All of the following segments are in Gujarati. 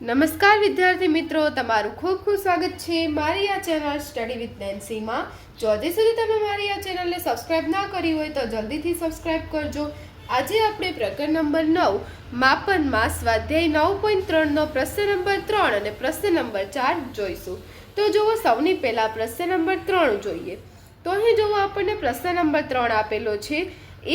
નમસ્કાર વિદ્યાર્થી મિત્રો, તમારું ખૂબ ખૂબ સ્વાગત છે મારી આ ચેનલ સ્ટડી વિથ નેન્સીમાં. જો હજી સુધી તમે મારી આ ચેનલને સબસ્ક્રાઇબ ના કરી હોય તો જલ્દીથી સબસ્ક્રાઇબ કરજો. આજે આપણે પ્રકરણ નંબર 9 માપનમાં સ્વાધ્યાય 9.3નો પ્રશ્ન નંબર 3 અને પ્રશ્ન નંબર 4 જોઈશું. તો જુઓ, સૌની પહેલા પ્રશ્ન નંબર 3 જોઈએ. તો અહીં જુઓ, આપણને પ્રશ્ન નંબર 3 આપેલો છે.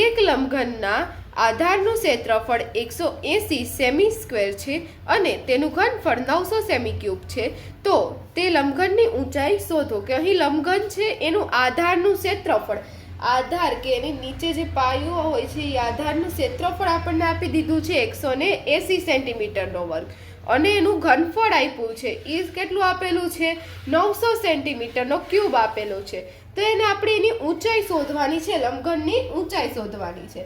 એક લંબઘનના આધારનું ક્ષેત્રફળ 180 સેમી સ્ક્વેર છે અને તેનું ઘનફળ 900 સેમી ક્યુબ છે. તો તે લંબઘનની ઊંચાઈ શોધો. કે અહીં લંબઘન છે એનું આધારનું ક્ષેત્રફળ, આધાર કે એની નીચે જે પાયો હોય છે એ આધારનું ક્ષેત્રફળ આપણને આપી દીધું છે 180 સેન્ટીમીટરનો વર્ગ, અને એનું ઘનફળ આપ્યું છે એ કેટલું આપેલું છે 900 સેન્ટીમીટરનો ક્યુબ આપેલો છે. તો એને આપણે એની ઊંચાઈ શોધવાની છે, લંબઘનની ઊંચાઈ શોધવાની છે.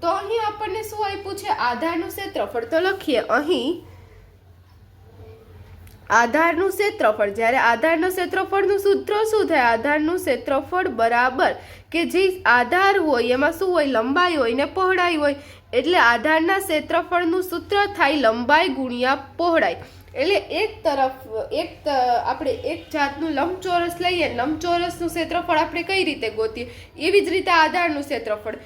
તો અહીં આપણને શું આપ્યું છે? આધારનું ક્ષેત્રફળ. તો લખીએ અહીં આધારનું ક્ષેત્રફળ. જ્યારે આધારનું ક્ષેત્રફળનું સૂત્ર શું થાય? આધારનું ક્ષેત્રફળ બરાબર કે જે આધાર હોય એમાં શું હોય? લંબાઈ હોય ને પહોળાઈ હોય. એટલે આધારના ક્ષેત્રફળનું સૂત્ર થાય લંબાઈ ગુણ્યા પહોળાઈ. એટલે આપણે એક જાતનું લંબચોરસ લઈએ, લંબચોરસનું ક્ષેત્રફળ આપણે કઈ રીતે ગોતીએ એવી જ રીતે આધારનું ક્ષેત્રફળ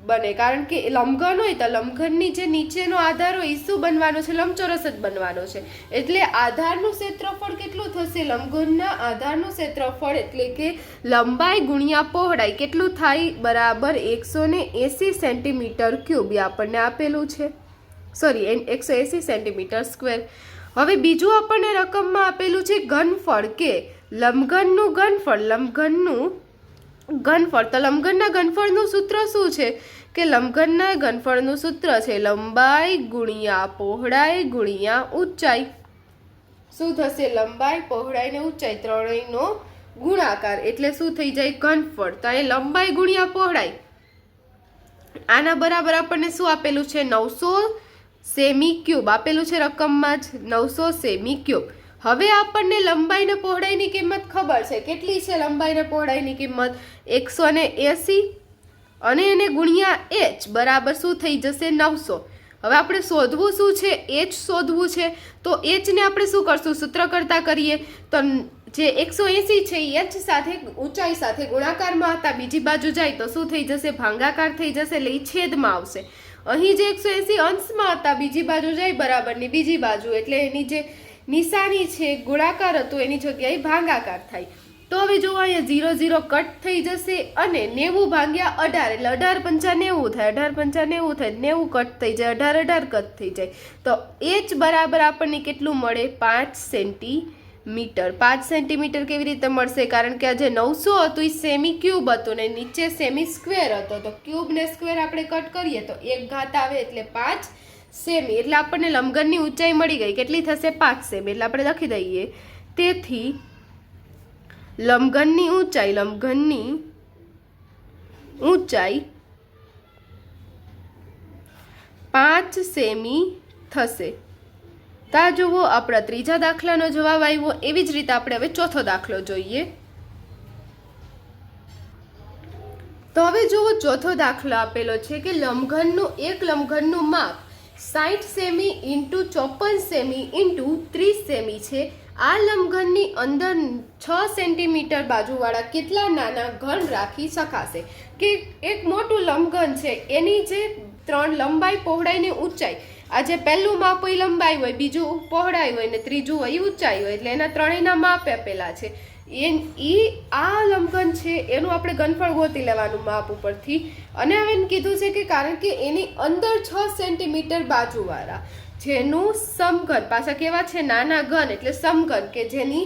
બને. કારણ કે લંબઘન હોય તો લંબઘનની જે નીચેનો આધાર હોય એ શું બનવાનો છે? લંબચોરસ જ બનવાનો છે. એટલે આધારનું ક્ષેત્રફળ કેટલું થશે? લંબઘનના આધારનું ક્ષેત્રફળ એટલે કે લંબાઈ ગુણ્યા પહોળાઈ કેટલું થાય? બરાબર 180 સેન્ટીમીટર ક્યુબ આપણને આપેલું છે. 180 સેન્ટીમીટર સ્ક્વેર. હવે બીજું આપણને રકમમાં આપેલું છે ઘનફળ, કે લંબઘનનું ઘનફળ. તો લંબઘનના ઘનફળનું સૂત્ર શું છે? કે લંબઘનના ઘનફળનું સૂત્ર છે લંબાઈ ગુણ્યા પહોળાઈ ગુણ્યા ઊંચાઈ. શું થશે? લંબાઈ, પહોળાઈ ને ઊંચાઈ ત્રણેયનો ગુણાકાર એટલે શું થઈ જાય? ઘનફળ. તો અહીં લંબાઈ ગુણ્યા પહોળાઈ આના બરાબર આપણને શું આપેલું છે? 900 સેમી ક્યુબ આપેલું છે રકમમાં જ, 900 સેમી ક્યુબ. હવે આપણને લંબાઈ ને પહોળાઈની કિંમત ખબર છે. કેટલી છે લંબાઈ ને પહોળાઈની કિંમત? 180 અને એને ગુણ્યા h બરાબર શું થઈ જશે? 900. હવે આપણે શોધવું શું છે? h શોધવું છે. તો h ને આપણે શું કરશું? સૂત્ર કરતા કરીએ તો જે 180 છે એ h સાથે ઊંચાઈ સાથે ગુણાકારમાં હતા, બીજી બાજુ જાય તો શું થઈ જશે? ભાગાકાર થઈ જશે, એટલે એ છેદમાં આવશે. અહીં જે 180 અંશમાં હતા બીજી બાજુ જાય બરાબરની બીજી બાજુ, એટલે એની જે નિશાની છે ગુણાકાર હતું એની જગ્યાએ ભાગાકાર થાય. તો હવે જો અહીંયા 0 0 કટ થઈ જશે અને 90 ભાગ્યા 18 એટલે 18 પંચા 90 થાય, 18 પંચા 90 થાય, 90 કટ થઈ જાય, 18 18 કટ થઈ જાય. તો h બરાબર આપણને કેટલું મળે? 5 સેન્ટીમીટર. 5 સેન્ટીમીટર કેવી રીતે મળશે? કારણ કે આ જે 900 હતું એ સેમી ક્યુબ હતું ને નીચે સેમી સ્ક્વેર હતો. તો ક્યુબ ને સ્ક્વેર આપણે કટ કરીએ તો 1 ઘાત આવે એટલે 5 સેમી. એટલે આપણને લંબઘનની ઊંચાઈ મળી ગઈ. કેટલી થશે? 5 સેમી. એટલે આપણે લખી દઈએ તેથી લંબઘનની ઊંચાઈ 5 સેમી થશે. તા જુઓ, આપણા ત્રીજા દાખલાનો જવાબ આવ્યો. એવી જ રીતે આપણે હવે ચોથો દાખલો જોઈએ. તો હવે જુઓ, ચોથો દાખલો આપેલો છે કે લંબઘનનું માપ 60 semi into 54 semi into 30 semi છે. આ લંબઘનની અંદર 6 સેન્ટીમીટર બાજુવાળા કેટલા નાના ઘન રાખી શકાશે? કે એક મોટું લંબઘન છે એની જે 3 લંબાઈ, પહોળાઈ ને ઊંચાઈ, આ જે પહેલું માપ હોય લંબાઈ હોય, બીજું પહોળાઈ હોય ને ત્રીજું હોય ઊંચાઈ હોય, એટલે એના ત્રણેયના માપ આપેલા છે. આ લંબઘન છે એનું આપણે ઘનફળ ગોતી લેવાનું માપ ઉપરથી. અને હવે કીધું છે કે કારણ કે એની અંદર 6 સેન્ટીમીટર બાજુવાળા જેનું સમઘન, પાછા કેવા છે? નાના ઘન એટલે સમઘન, કે જેની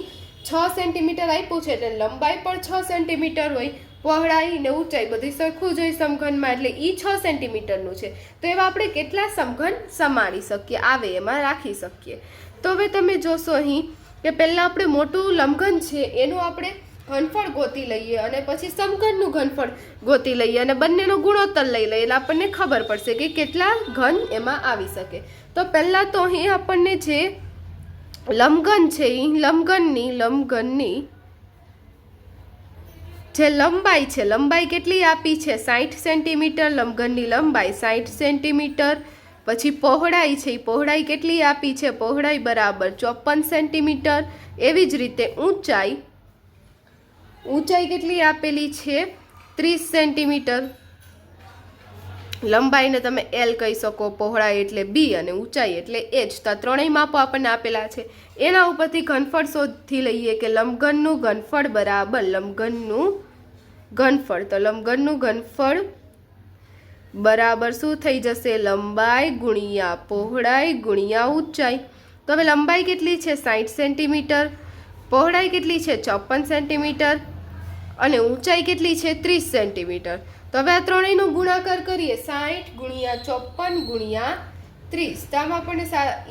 6 સેન્ટીમીટર આપ્યું છે એટલે લંબાઈ પણ 6 સેન્ટીમીટર હોય, પહોળાઈ ને ઊંચાઈ બધી સરખું જ હોય સમઘનમાં, એટલે એ 6 સેન્ટીમીટરનું છે. તો એવા આપણે કેટલા સમઘન સમાળી શકીએ, આવે એમાં રાખી શકીએ. તો હવે તમે જોશો અહીં કે પહેલાં આપણે મોટું લંબઘન છે એનું આપણે ઘનફળ ગોતી લઈએ અને પછી સમઘનનું ઘનફળ ગોતી લઈએ અને બંનેનો ગુણોત્તર લઈ લઈએ એટલે આપણને ખબર પડશે કે કેટલા ઘન એમાં આવી શકે. તો પહેલાં તો અહીં આપણને જે લંબઘન છે એ લંબઘનની જે લંબાઈ છે, લંબાઈ કેટલી આપી છે? 60 સેન્ટીમીટર. લંબઘનની લંબાઈ 60 સેન્ટીમીટર પછી પહોળાઈ છે, પહોળાઈ કેટલી આપી છે, પહોળાઈ બરાબર 54 સેન્ટીમીટર. એવી જ રીતે ઊંચાઈ કેટલી આપેલી છે, 30 સેન્ટીમીટર. લંબાઈને તમે એલ કહી શકો, પહોળાઈ એટલે બી અને ઊંચાઈ એટલે એચ. તો આ ત્રણેય માપો આપણને આપેલા છે. એના ઉપરથી ઘનફળ શોધી લઈએ કે લંબઘનનું ઘનફળ બરાબર લંબઘનનું ઘનફળ. તો લંબઘનનું ઘનફળ બરાબર શું થઈ જશે, લંબાઈ ગુણ્યા પહોળાઈ ગુણ્યા ઊંચાઈ. તો હવે લંબાઈ કેટલી છે, 60 સેન્ટીમીટર, પહોળાઈ કેટલી છે, 54 સેન્ટીમીટર અને ઊંચાઈ કેટલી છે, 30 સેન્ટીમીટર. તો હવે આ ત્રણેયનો ગુણાકાર કરીએ, 60 ગુણ્યા 54 ગુણ્યા 30. તો આમાં આપણને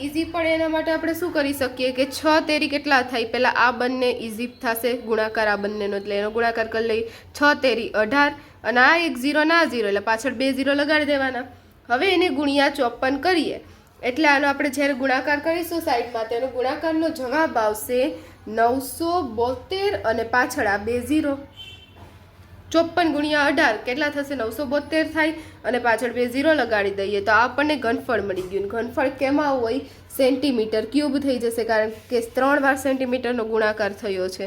ઇઝી પડે એના માટે આપણે શું કરી શકીએ કે 6 તેરી કેટલા થાય, પહેલાં આ બંને ઇઝી થશે ગુણાકાર આ બંનેનો, એટલે એનો ગુણાકાર કરી લઈએ. 6 તેરી 18 અને આ એક 0 ના 0 એટલે પાછળ 2 0 લગાડી દેવાના. હવે એને ગુણ્યા 54 કરીએ એટલે આનો આપણે જ્યારે ગુણાકાર કરીશું સાઈડમાં, તેનો ગુણાકારનો જવાબ આવશે 972 અને પાછળ આ 2 0. 54 ગુણ્યા 18 કેટલા થશે, 972 થાય અને પાછળ 2 0 લગાડી દઈએ તો આપણને ઘનફળ મળી ગયું. ઘનફળ કેમાં હોય, સેન્ટીમીટર ક્યુબ થઈ જશે, કારણ કે 3 વાર સેન્ટીમીટરનો ગુણાકાર થયો છે.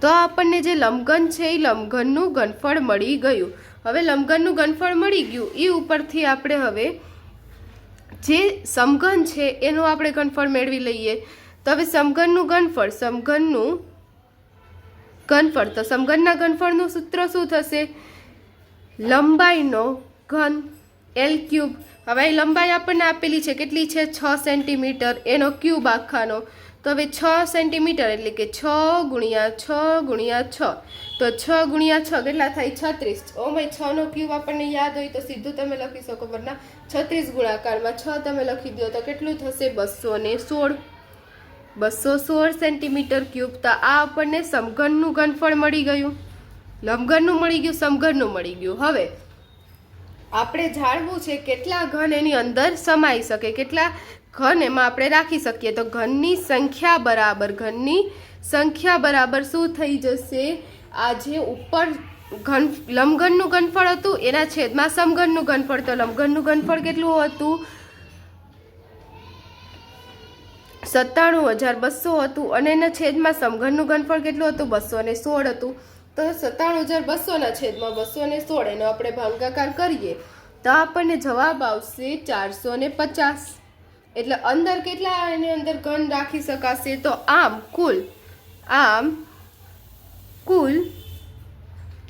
તો આપણને જે લંબઘન છે એ લંબઘનનું ઘનફળ મળી ગયું. હવે લંબઘનનું ઘનફળ મળી ગયું, એ ઉપરથી આપણે હવે જે સમઘન છે એનું આપણે ઘનફળ મેળવી લઈએ. તો હવે સમઘનનું ઘનફળ, તો સમઘનના ઘનફળનું સૂત્ર શું થશે, લંબાઈનો ઘન એલ ક્યુબ. હવે લંબાઈ આપણને આપેલી છે કેટલી છે, 6 સેન્ટીમીટર, એનો ક્યુબ આખાનો. તો હવે 6 સેન્ટીમીટર એટલે કે 6 ગુણ્યા 6 ગુણ્યા 6. તો 6 ગુણ્યા 6 કેટલા થાય, 36. ઓમાં 6 નો ક્યુબ આપણને યાદ હોય તો સીધું તમે લખી શકો, વરના 36 ગુણાકારમાં 6 તમે લખી દો તો કેટલું થશે, 216. 216 સેન્ટીમીટર ક્યુબ. તો આ આપણને સમઘનનું ઘનફળ મળી ગયું, લંબઘનનું મળી ગયું, સમઘનનું મળી ગયું. હવે આપણે જાણવું છે કેટલા ઘન એની અંદર સમાઈ શકે, કેટલા ઘન એમાં આપણે રાખી શકીએ. તો ઘનની સંખ્યા બરાબર શું થઈ જશે, આ જે ઉપર લંબઘનનું ઘનફળ હતું એના છેદમાં સમઘનનું ઘનફળ. તો લંબઘનનું ઘનફળ કેટલું હતું, 97200 હતું અને એના છેદમાં સમઘનનું ઘનફળ કેટલું હતું, 216 હતું. તો 97200 ના છેદમાં 216 એનો આપણે ભાગાકાર કરીએ તો આપણને જવાબ આવશે 450. એટલે અંદર કેટલા એની અંદર ઘન રાખી શકાશે, તો આમ કુલ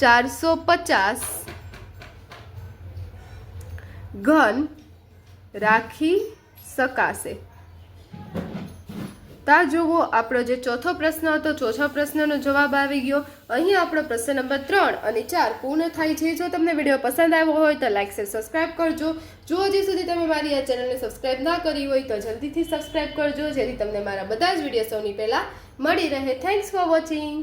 450 ઘન રાખી શકાશે. તા જુઓ આપણો જે ચોથો પ્રશ્ન હતો, ચોથા પ્રશ્નનો જવાબ આવી ગયો. અહીં આપણો પ્રશ્ન નંબર 3 અને 4 પૂર્ણ થાય છે. જો તમને વિડીયો પસંદ આવ્યો હોય તો લાઈક શેર સબસ્ક્રાઈબ કરજો. જો હજી સુધી તમે મારી આ ચેનલને સબસ્ક્રાઈબ ના કરી હોય તો જલ્દીથી સબસ્ક્રાઈબ કરજો, જેથી તમને મારા બધા જ વિડીયો સૌની પહેલાં મળી રહે. Thanks for watching.